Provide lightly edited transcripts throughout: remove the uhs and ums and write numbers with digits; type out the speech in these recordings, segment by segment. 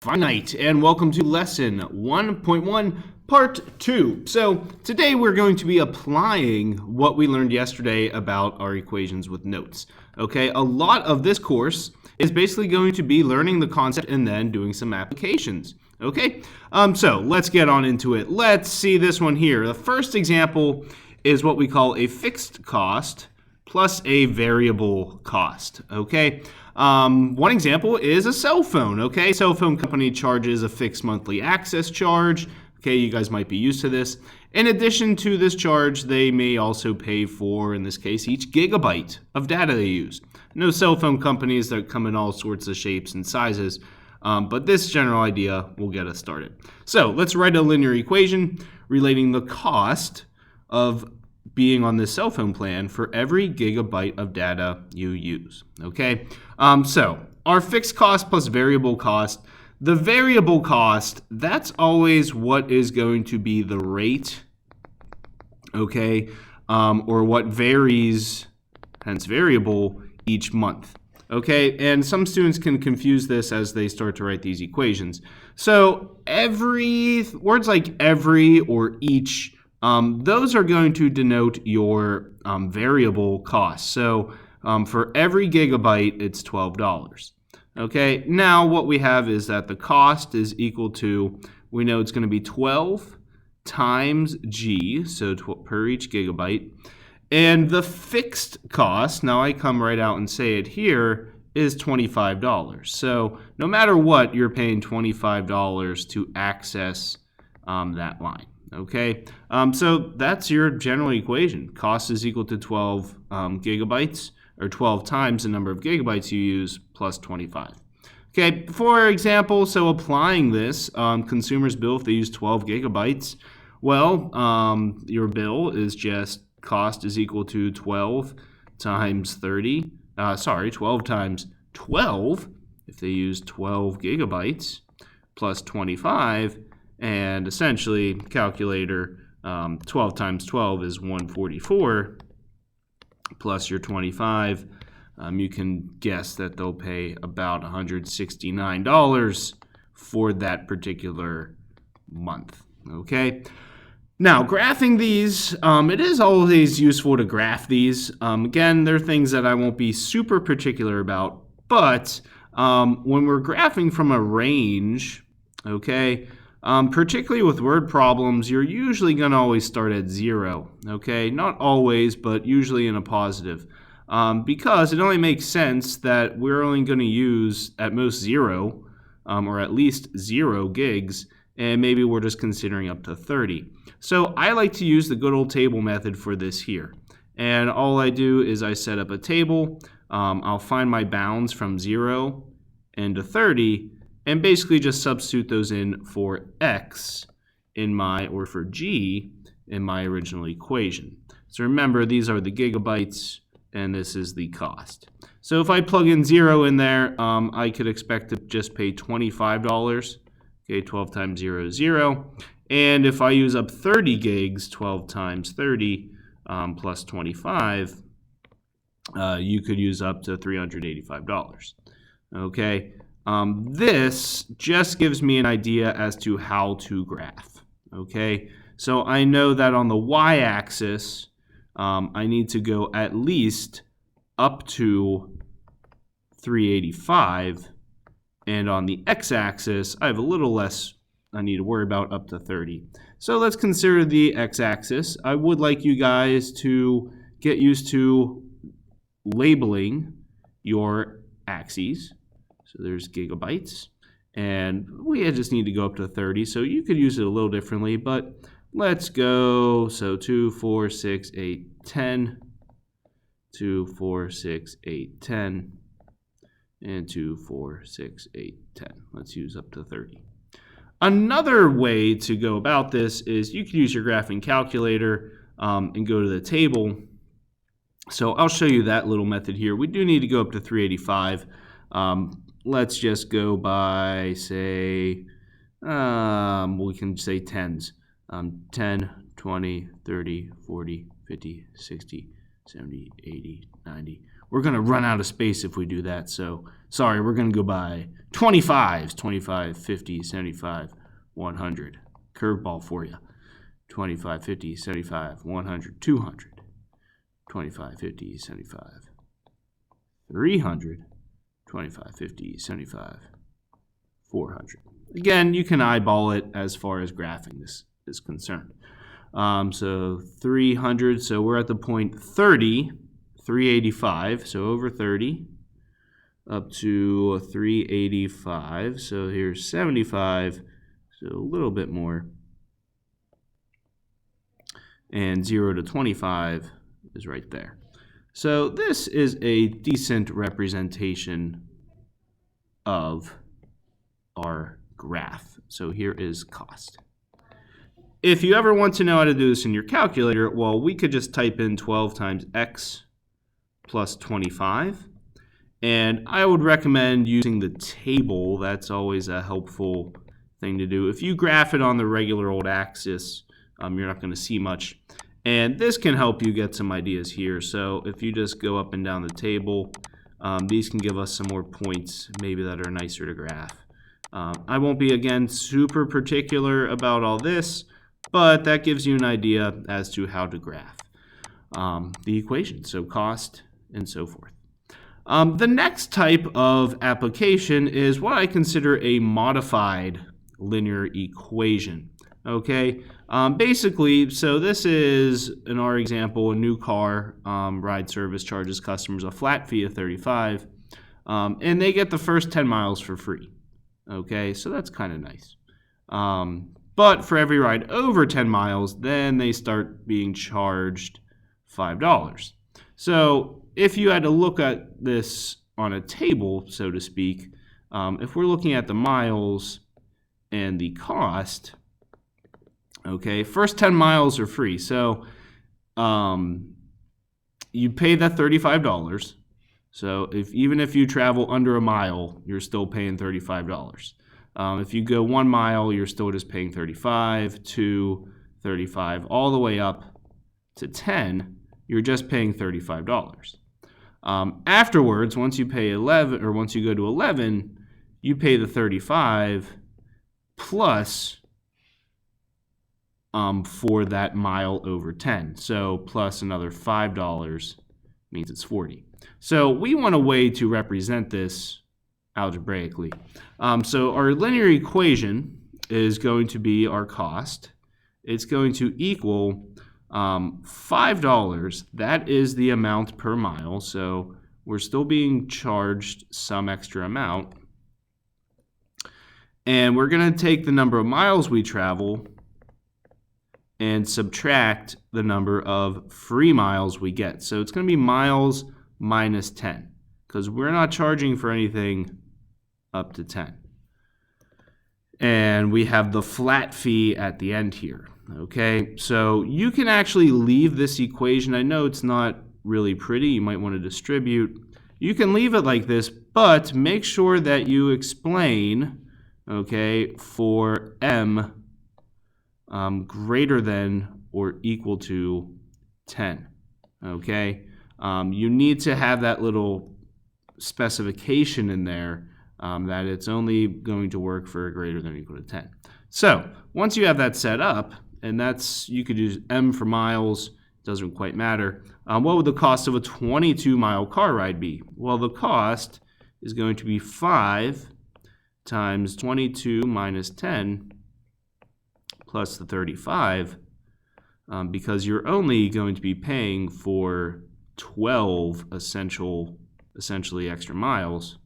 Finite, and welcome to lesson 1.1 part 2. So today we're going to be applying what we learned yesterday about our equations with notes. Okay, a lot of this course is basically going to be learning the concept and then doing some applications. Okay, so let's get on into it. Let's see this one here. The first example is what we call a fixed cost plus a variable cost. Okay. One example is a cell phone. Okay, cell phone company charges a fixed monthly access charge. Okay, you guys might be used to this. In addition to this charge, they may also pay for, in this case, each gigabyte of data they use. No cell phone companies that come in all sorts of shapes and sizes, but this general idea will get us started. So let's write a linear equation relating the cost of being on this cell phone plan for every gigabyte of data you use. Okay, so our fixed cost plus variable cost. The variable cost, that's always what is going to be the rate, okay, or what varies, hence variable, each month. Okay, and some students can confuse this as they start to write these equations. So words like every or each, those are going to denote your variable cost. So for every gigabyte, it's $12. Okay, now what we have is that the cost is equal to, we know it's going to be 12 times G, so per each gigabyte. And the fixed cost, now I come right out and say it here, is $25. So no matter what, you're paying $25 to access that line. Okay, so that's your general equation. Cost is equal to 12 gigabytes, or 12 times the number of gigabytes you use, plus 25. Okay, for example, so applying this, consumer's bill, if they use 12 gigabytes, well, your bill is just cost is equal to 12 times 12 times 12, if they use 12 gigabytes, plus 25, and essentially, calculator, 12 times 12 is 144, plus your 25. You can guess that they'll pay about $169 for that particular month. Okay. Now, graphing these, it is always useful to graph these. Again, they're things that I won't be super particular about, but when we're graphing from a range, okay, particularly with word problems, you're usually going to always start at 0, okay? Not always, but usually in a positive, because it only makes sense that we're only going to use at most 0, or at least 0 gigs, and maybe we're just considering up to 30. So I like to use the good old table method for this here. And all I do is I set up a table. I'll find my bounds from 0 and to 30, and basically just substitute those in for x in my, or for g in my original equation. So remember, these are the gigabytes, and this is the cost. So if I plug in 0 in there, I could expect to just pay $25. Okay, 12 times 0 is 0. And if I use up 30 gigs, 12 times 30 plus 25, you could use up to $385. Okay. This just gives me an idea as to how to graph, okay? So I know that on the y-axis, I need to go at least up to 385, and on the x-axis, I have a little less I need to worry about, up to 30. So let's consider the x-axis. I would like you guys to get used to labeling your axes. So there's gigabytes, and we just need to go up to 30, so you could use it a little differently, but let's go, so 2, 4, 6, 8, 10, 2, 4, 6, 8, 10, and 2, 4, 6, 8, 10. Let's use up to 30. Another way to go about this is you can use your graphing calculator and go to the table. So I'll show you that little method here. We do need to go up to 385. Let's just go by, say, we can say tens. 10, 20, 30, 40, 50, 60, 70, 80, 90. we're going to run out of space if we do that. So sorry, we're going to go by 25s, 25, 50, 75, 100. Curveball for you. 25, 50, 75, 100, 200. 25, 50, 75, 300. 25, 50, 75, 400. Again, you can eyeball it as far as graphing this is concerned. So 300, so we're at the point 30, 385, so over 30, up to 385, so here's 75, so a little bit more, and 0 to 25 is right there. So this is a decent representation of our graph. So here is cost. If you ever want to know how to do this in your calculator, well, we could just type in 12 times x plus 25. And I would recommend using the table. That's always a helpful thing to do. If you graph it on the regular old axis, you're not going to see much. And this can help you get some ideas here. So if you just go up and down the table, these can give us some more points maybe that are nicer to graph. I won't be, again, super particular about all this, but that gives you an idea as to how to graph the equation, so cost and so forth. The next type of application is what I consider a modified linear equation. Okay, basically, so this is, in our example, a new car ride service charges customers a flat fee of $35, and they get the first 10 miles for free. Okay, so that's kind of nice. But for every ride over 10 miles, then they start being charged $5. So if you had to look at this on a table, so to speak, if we're looking at the miles and the cost, okay, first 10 miles are free. So you pay that $35. So even if you travel under a mile, you're still paying $35. If you go 1 mile, you're still just paying $35, 2, $35, all the way up to 10, you're just paying $35. Afterwards, once you pay 11, or once you go to 11, you pay the $35 plus for that mile over 10. So plus another $5 means it's 40. So we want a way to represent this algebraically. So our linear equation is going to be our cost. It's going to equal $5. That is the amount per mile. So we're still being charged some extra amount. And we're going to take the number of miles we travel and subtract the number of free miles we get. So it's going to be miles minus 10, because we're not charging for anything up to 10. And we have the flat fee at the end here. Okay, so you can actually leave this equation. I know it's not really pretty. You might want to distribute. You can leave it like this, but make sure that you explain, okay, for m greater than or equal to 10. Okay, you need to have that little specification in there that it's only going to work for greater than or equal to 10. So once you have that set up, and that's, you could use m for miles, doesn't quite matter. What would the cost of a 22-mile car ride be? Well, the cost is going to be 5 times 22 minus 10 plus the 35, because you're only going to be paying for 12 essentially extra miles.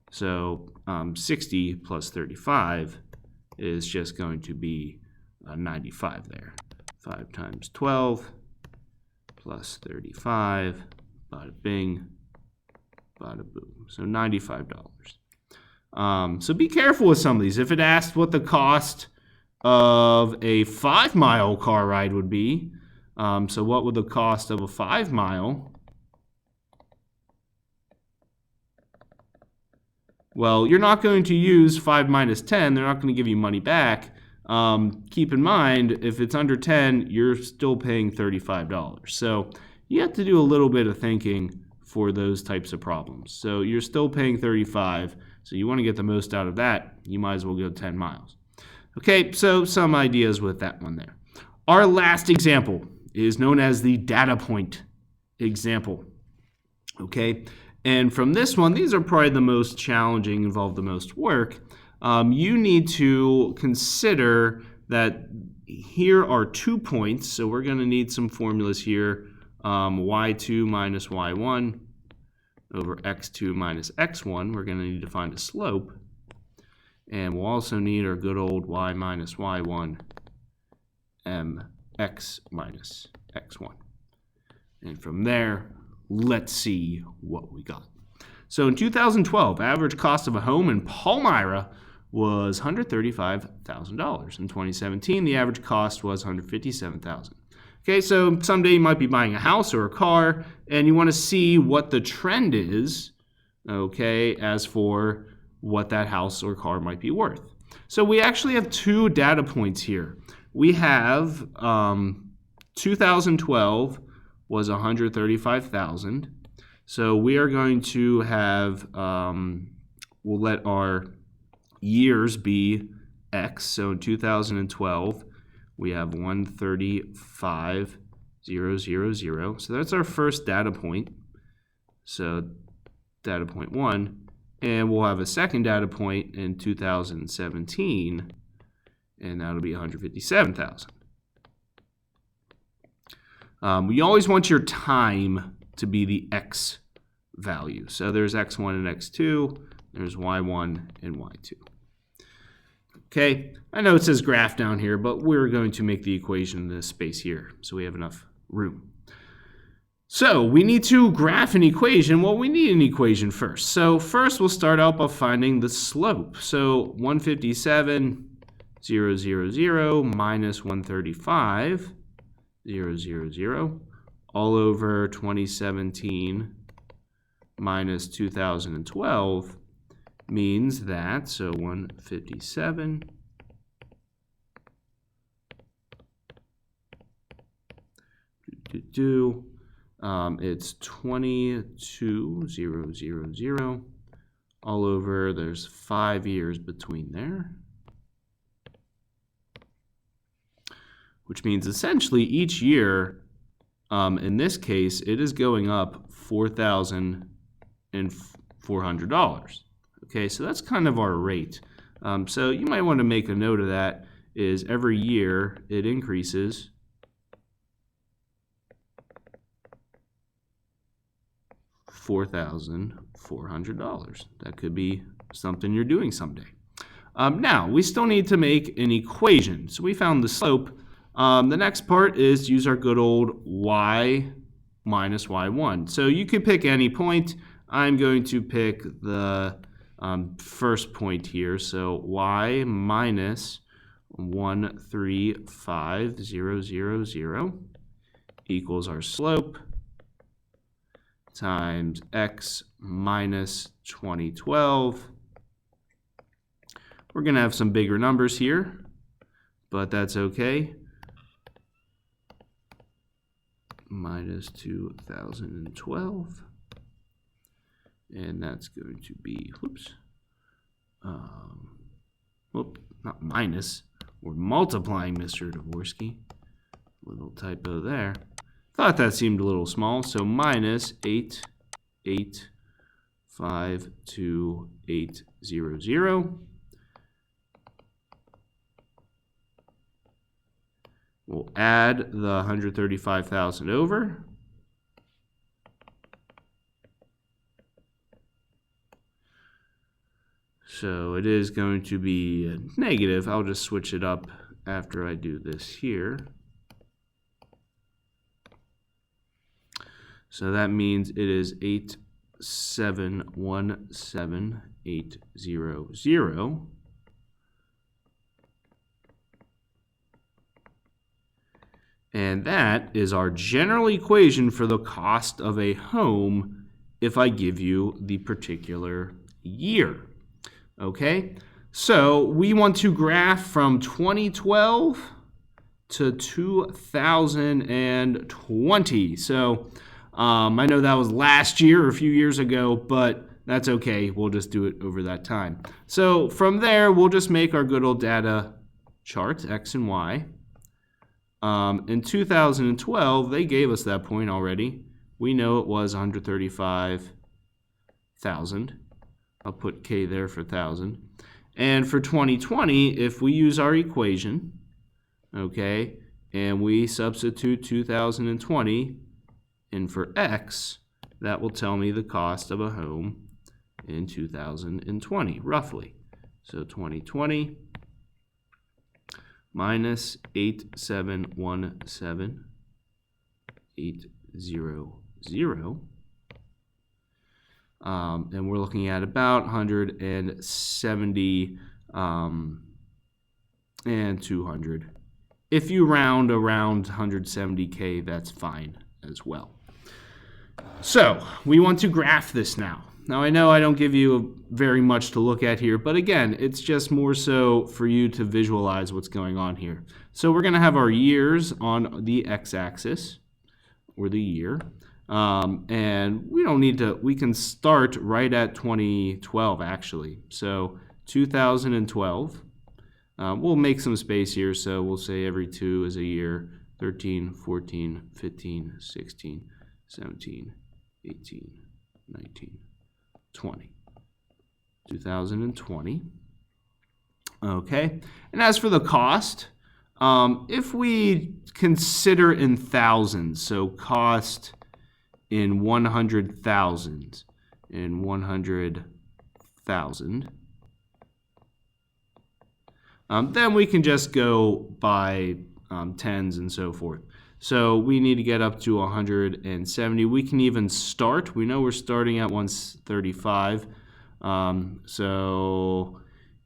So 60 plus 35 is just going to be 95 there. 5 times 12 plus 35, bada bing, bada boom. So $95. So be careful with some of these. If it asked what the cost of a 5-mile car ride would be, so what would the cost of a 5-mile? Well, you're not going to use 5 minus 10. They're not going to give you money back. Keep in mind, if it's under 10, you're still paying $35. So you have to do a little bit of thinking for those types of problems. So you're still paying $35, so you want to get the most out of that, you might as well go 10 miles. Okay, so some ideas with that one there. Our last example is known as the data point example. Okay, and from this one, these are probably the most challenging, involve the most work. You need to consider that here are 2 points, so we're going to need some formulas here. Y2 minus y1 over x2 minus x1. We're going to need to find a slope. And we'll also need our good old y minus y1 mx minus x1. And from there, let's see what we got. So in 2012, average cost of a home in Palmyra was $135,000. In 2017, the average cost was $157,000. Okay, so someday you might be buying a house or a car, and you want to see what the trend is, okay, as for what that house or car might be worth. So we actually have 2 data points here. We have 2012 was $135,000. So we are going to have, we'll let our years be X. So in 2012, we have 135,000. So that's our first data point. So data point 1. And we'll have a second data point in 2017, and that'll be 157,000. You always want your time to be the X value. So there's X1 and X2, there's Y1 and Y2. Okay, I know it says graph down here, but we're going to make the equation in this space here, so we have enough room. So we need to graph an equation. Well, we need an equation first. So first we'll start out by finding the slope. So 157,000 minus 135,000 all over 2017 minus 2012 means that, so 157 it's 22,000 all over, there's 5 years between there, which means essentially each year, in this case, it is going up $4,400. Okay, so that's kind of our rate. So you might want to make a note of that, is every year it increases $4,400. That could be something you're doing someday. Now, we still need to make an equation. So we found the slope. The next part is to use our good old y minus y1. So you could pick any point. I'm going to pick the first point here. So y minus 135,000 equals our slope times x minus 2012. We're going to have some bigger numbers here, but that's okay. Minus 2012. And that's going to be, not minus. We're multiplying, Mr. Dvorsky. Little typo there. Thought that seemed a little small, so minus 8,852,800. We'll add the 135,000 over. So it is going to be negative. I'll just switch it up after I do this here. So that means it is 8,717,800. And that is our general equation for the cost of a home if I give you the particular year. Okay, so we want to graph from 2012 to 2020. So I know that was last year or a few years ago, but that's okay. We'll just do it over that time. So from there, we'll just make our good old data charts, X and Y. In 2012, they gave us that point already. We know it was 135,000. I'll put K there for 1,000. And for 2020, if we use our equation, okay, and we substitute 2020 in for X, that will tell me the cost of a home in 2020, roughly. So 2020 minus 8717,800. And we're looking at about 170 and 200. If you round around 170K, that's fine as well. So we want to graph this now. Now I know I don't give you very much to look at here, but again, it's just more so for you to visualize what's going on here. So we're going to have our years on the x-axis, or the year. And we don't need to, we can start right at 2012 actually. So 2012, we'll make some space here, so we'll say every 2 is a year, 13, 14, 15, 16, 17, 18, 19, 20. 2020. Okay, and as for the cost, if we consider in thousands, so cost in 100,000, in 100,000, then we can just go by tens and so forth. So we need to get up to 170. We can even start. We know we're starting at 135. So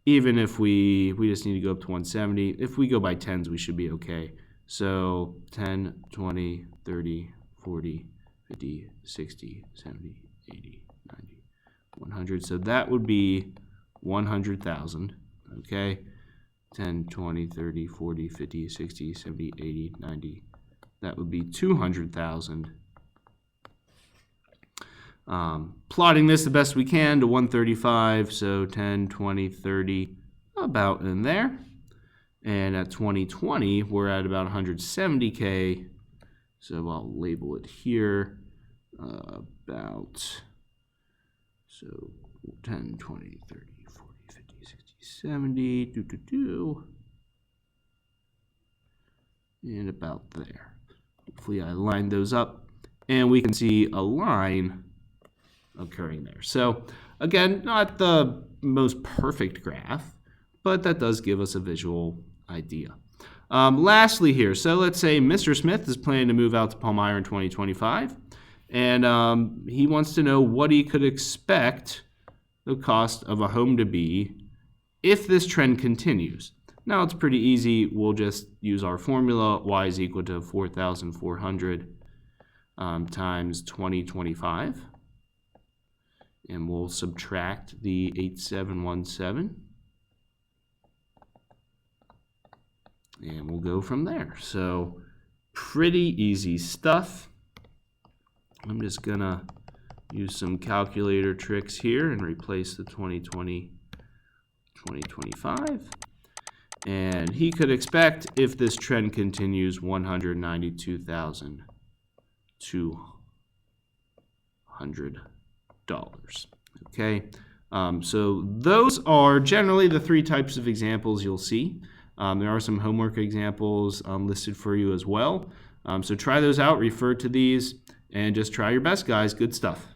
even if we just need to go up to 170. If we go by tens, we should be okay. So 10, 20, 30, 40, 50, 60, 70, 80, 90, 100. So that would be 100,000, okay? 10, 20, 30, 40, 50, 60, 70, 80, 90. That would be 200,000. Plotting this the best we can to 135, so 10, 20, 30, about in there. And at 2020, we're at about 170K. So I'll label it here, about, so 10, 20, 30, 40, 50, 60, 70, and about there. Hopefully I lined those up, and we can see a line occurring there. So again, not the most perfect graph, but that does give us a visual idea. Lastly here, so let's say Mr. Smith is planning to move out to Palmyra in 2025, and he wants to know what he could expect the cost of a home to be if this trend continues. Now it's pretty easy. We'll just use our formula. Y is equal to 4,400 times 2025, and we'll subtract the 8717. And we'll go from there. So pretty easy stuff. I'm just gonna use some calculator tricks here and replace the 2020, 2025. And he could expect, if this trend continues, $192,200. Okay, so those are generally the 3 types of examples you'll see. There are some homework examples listed for you as well. So try those out, refer to these, and just try your best, guys. Good stuff.